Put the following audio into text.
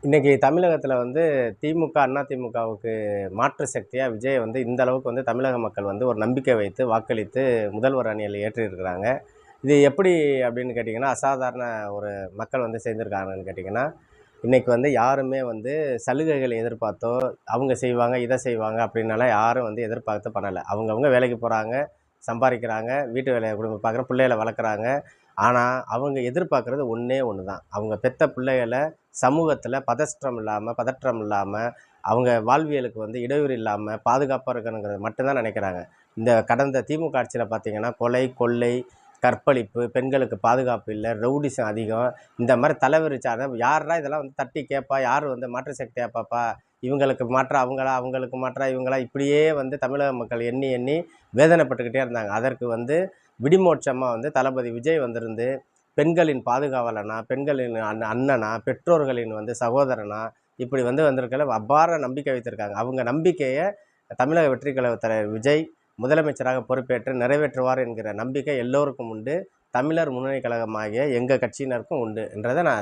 இன்னைக்கு தமிழகத்துல வந்து திமுக, அதிமுகவுக்கு மாற்று சக்தியா விஜய் வந்து இந்த அளவுக்கு வந்து தமிழக மக்கள் வந்து ஒரு நம்பிக்கை வைத்து வாக்களித்து முதல்வர் அணியில் ஏற்றியிருக்கிறாங்க. இது எப்படி அப்படின்னு கேட்டிங்கன்னா, அசாதாரண ஒரு மக்கள் வந்து சேர்ந்திருக்காங்கன்னு கேட்டிங்கன்னா, இன்னைக்கு வந்து யாருமே வந்து சலுகைகளை எதிர்பார்த்தோ, அவங்க செய்வாங்க, இதை செய்வாங்க அப்படின்னலாம் யாரும் வந்து எதிர்பார்த்து பண்ணல. அவங்கவங்க வேலைக்கு போறாங்க, சம்பாரிக்கிறாங்க, வீட்டு வேலைய குடும்பம் பார்க்குறாங்க, பிள்ளைகள வளர்க்குறாங்க. ஆனா, அவங்க எதிர்பார்க்கிறது ஒண்ணே ஒண்ணு தான். அவங்க பெத்த பிள்ளைகள சமூகத்தில பதற்றம் இல்லாம, அவங்க வாழ்வியலுக்கு வந்து இடையூறு இல்லாம பாதுகாப்பா இருக்கணுங்கிறது மட்டும் தான் நினைக்கிறாங்க. இந்த கடந்த திமுக ஆட்சியில பார்த்தீங்கன்னா, கொலை, கொள்ளை, கற்பழிப்பு, பெண்களுக்கு பாதுகாப்பு இல்ல, ரவுடிசம் அதிகம். இந்த மாரி தலைவிரிச்சாத யார்றா இதெல்லாம் வந்து தட்டி கேட்பா? யார் வந்து மாற்று சக்தியா பாப்பா? இவங்களுக்கு மாற்றா அவங்களா? அவங்களுக்கு மாற்றா இவங்களா? இப்படியே வந்து தமிழக மக்கள் எண்ணி எண்ணி வேதனைப்பட்டுக்கிட்டே இருந்தாங்க. அதற்கு வந்து விடிமோட்சமா வந்து தளபதி விஜய் வந்திருந்து, பெண்களின் பாதுகாவலனா, பெண்களின் அண்ணனா, பெற்றோர்களின் வந்து சகோதரனா, இப்படி வந்து வந்திருக்கையில அபார நம்பிக்கை வைத்திருக்காங்க. அவங்க நம்பிக்கைய தமிழக வெற்றி கழக தலைவர் விஜய் முதலமைச்சராக பொறுப்பேற்று நிறைவேற்றுவார் என்கிற நம்பிக்கை எல்லோருக்கும் உண்டு. தமிழர் முன்னணி கழகமாகிய எங்க கட்சியினருக்கும் உண்டு என்றத நான்